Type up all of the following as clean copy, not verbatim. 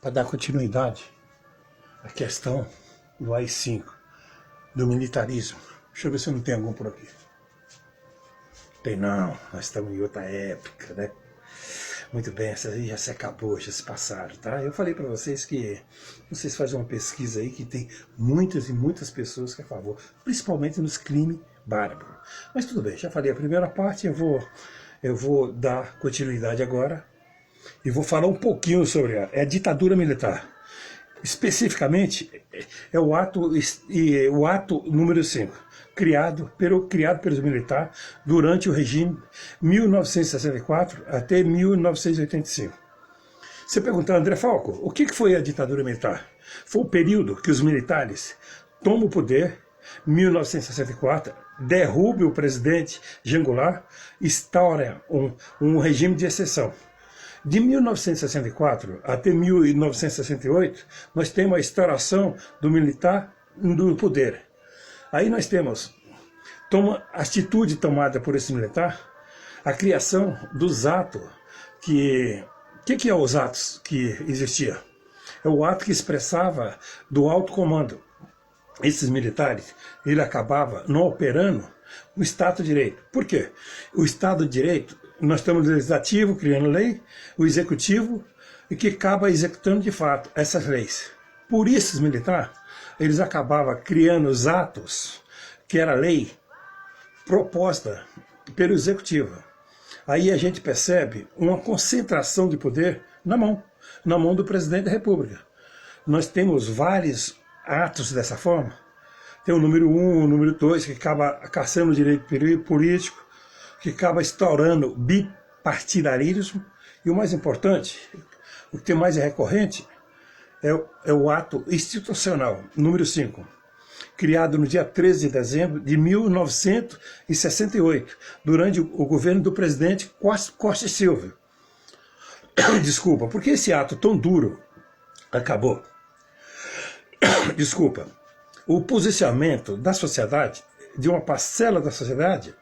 para dar continuidade à questão do AI-5, do militarismo. Deixa eu ver se não tem algum por aqui. Tem não, nós estamos em outra época, né? Muito bem, essa aí já se acabou, já se passaram, tá? Eu falei para vocês que vocês fazem uma pesquisa aí que tem muitas e muitas pessoas que é a favor, principalmente nos crimes bárbaros. Mas tudo bem, já falei a primeira parte, eu vou dar continuidade agora e vou falar um pouquinho sobre a ditadura militar. Especificamente, é o ato número 5, criado pelos militares durante o regime 1964 até 1985. Você pergunta, André Falco, o que foi a ditadura militar? Foi o período que os militares tomam o poder, 1964, derruba o presidente Jean Goulart, instaura um regime de exceção. De 1964 até 1968, nós temos a instauração do militar no poder. Aí nós temos a atitude tomada por esse militar, a criação dos atos que é os atos que existia? É o ato que expressava do alto comando. Esses militares, ele acabava não operando o Estado de Direito. Por quê? O Estado de Direito, nós temos o Legislativo criando lei, o Executivo, e que acaba executando de fato essas leis. Por isso, os militares, eles acabavam criando os atos, que era lei, proposta pelo Executivo. Aí a gente percebe uma concentração de poder na mão do presidente da República. Nós temos vários atos dessa forma. Tem o número 1, o número 2, que acaba caçando o direito político, que acaba instaurando bipartidarismo, e o mais importante, o que tem mais recorrente, é o ato institucional, número 5, criado no dia 13 de dezembro de 1968, durante o governo do presidente Costa e Silva. Desculpa, porque esse ato tão duro acabou? Desculpa. O posicionamento da sociedade, de uma parcela da sociedade,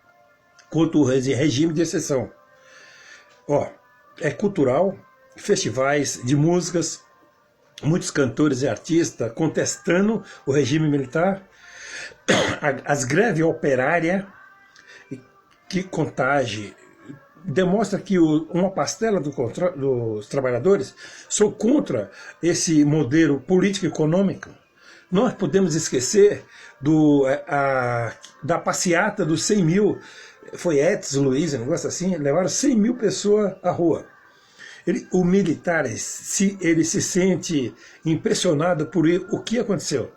contra o regime de exceção. É cultural, festivais de músicas, muitos cantores e artistas contestando o regime militar, as greves operárias, que contagem, demonstra que uma parcela dos trabalhadores são contra esse modelo político-econômico. Nós podemos esquecer da passeata dos 100 mil, foi Edson Luiz, um negócio assim, levaram 100 mil pessoas à rua. O militar, ele se sente impressionado por o que aconteceu.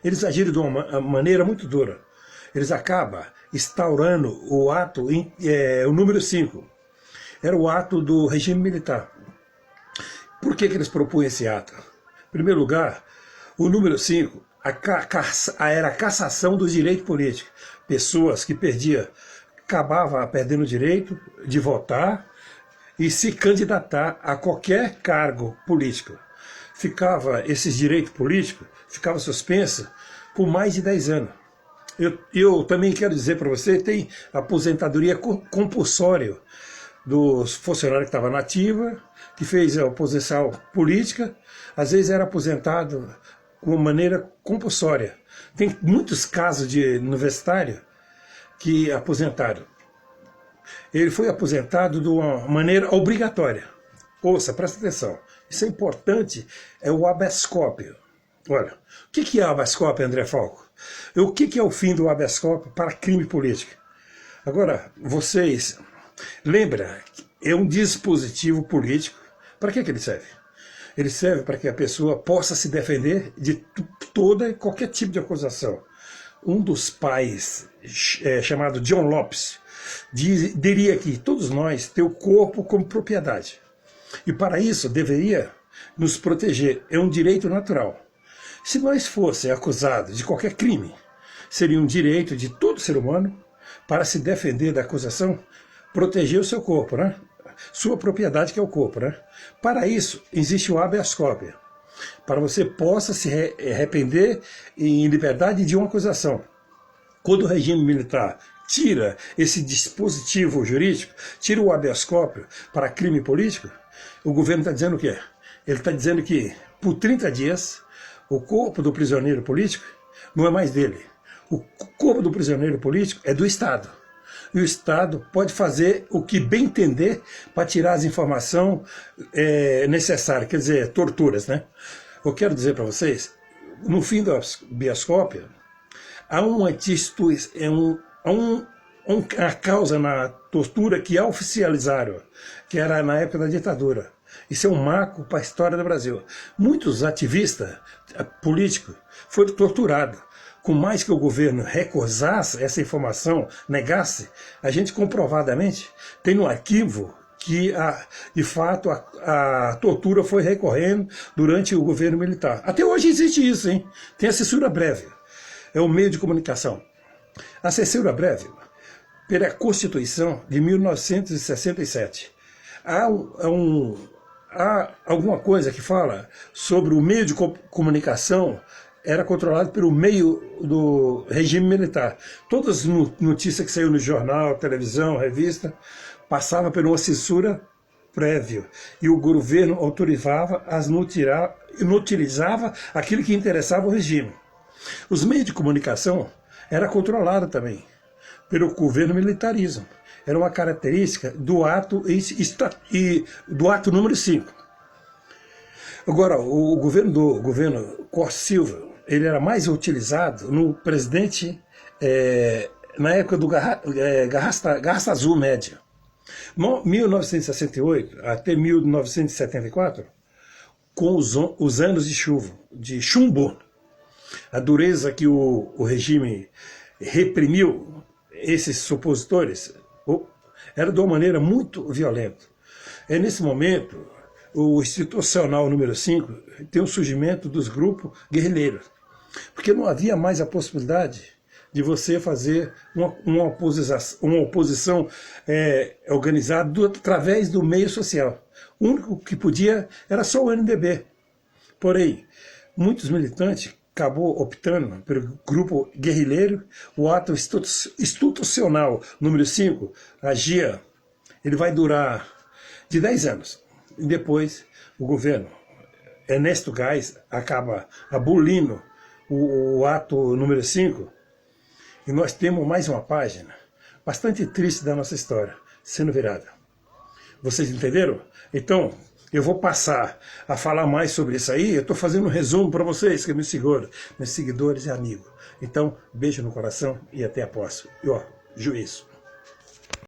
Eles agiram de uma maneira muito dura. Eles acabam instaurando o ato, o número 5. Era o ato do regime militar. Por que eles propunham esse ato? Em primeiro lugar, o número 5 era a cassação dos direitos políticos. Pessoas que acabavam perdendo o direito de votar e se candidatar a qualquer cargo político. Esses direitos políticos ficavam suspensos por mais de 10 anos. Eu também quero dizer para você, tem aposentadoria compulsória dos funcionários que estavam na ativa, que fez a oposição política, às vezes era aposentado de uma maneira compulsória. Tem muitos casos de universitário que aposentaram. Ele foi aposentado de uma maneira obrigatória. Ouça, presta atenção. Isso é importante, é o habeas corpus. Olha, o que é o habeas corpus, André Falco? O que é o fim do habeas corpus para crime político? Agora, vocês lembram, é um dispositivo político. Para que ele serve? Ele serve para que a pessoa possa se defender de toda e qualquer tipo de acusação. Um dos pais, chamado John Lopes, diria que todos nós temos o corpo como propriedade. E para isso deveria nos proteger. É um direito natural. Se nós fosse acusados de qualquer crime, seria um direito de todo ser humano para se defender da acusação, proteger o seu corpo, né? Sua propriedade, que é o corpo, né? Para isso, existe o habeas corpus, para você possa se arrepender em liberdade de uma acusação. Quando o regime militar tira esse dispositivo jurídico, tira o habeas corpus para crime político, o governo está dizendo o quê? Ele está dizendo que, por 30 dias, o corpo do prisioneiro político não é mais dele. O corpo do prisioneiro político é do Estado. E o Estado pode fazer o que bem entender para tirar as informações necessárias, quer dizer, torturas, né? Eu quero dizer para vocês, no fim do habeas corpus, há uma causa na tortura que oficializaram, que era na época da ditadura. Isso é um marco para a história do Brasil. Muitos ativistas políticos foram torturados. Com mais que o governo recusasse essa informação, negasse, a gente comprovadamente tem no arquivo que, de fato, a tortura foi recorrendo durante o governo militar. Até hoje existe isso, hein? Tem a censura breve. É um meio de comunicação. A censura breve, pela Constituição de 1967. Há alguma coisa que fala sobre o meio de comunicação era controlado pelo meio do regime militar. Todas as notícias que saíram no jornal, televisão, revista, passavam por uma censura prévia. E o governo autorizava, inutilizava aquilo que interessava ao regime. Os meios de comunicação eram controlados também pelo governo militarismo. Era uma característica do ato número 5. Agora, o governo Costa Silva, ele era mais utilizado no presidente, na época do Garrastazu Média. No 1968 até 1974, com os anos de chumbo, a dureza que o regime reprimiu esses supositores, era de uma maneira muito violenta. É nesse momento, o institucional número 5 tem o surgimento dos grupos guerrilheiros, porque não havia mais a possibilidade de você fazer uma oposição organizada através do meio social. O único que podia era só o MDB. Porém, muitos militantes acabou optando pelo grupo guerrilheiro. O ato institucional número 5, a GIA, ele vai durar de 10 anos. E depois o governo Ernesto Geisel acaba abolindo o ato número 5, e nós temos mais uma página bastante triste da nossa história sendo virada. Vocês entenderam? Então, eu vou passar a falar mais sobre isso aí. Eu estou fazendo um resumo para vocês, que é meus seguidores e amigos. Então, beijo no coração e até a próxima. E ó, juízo.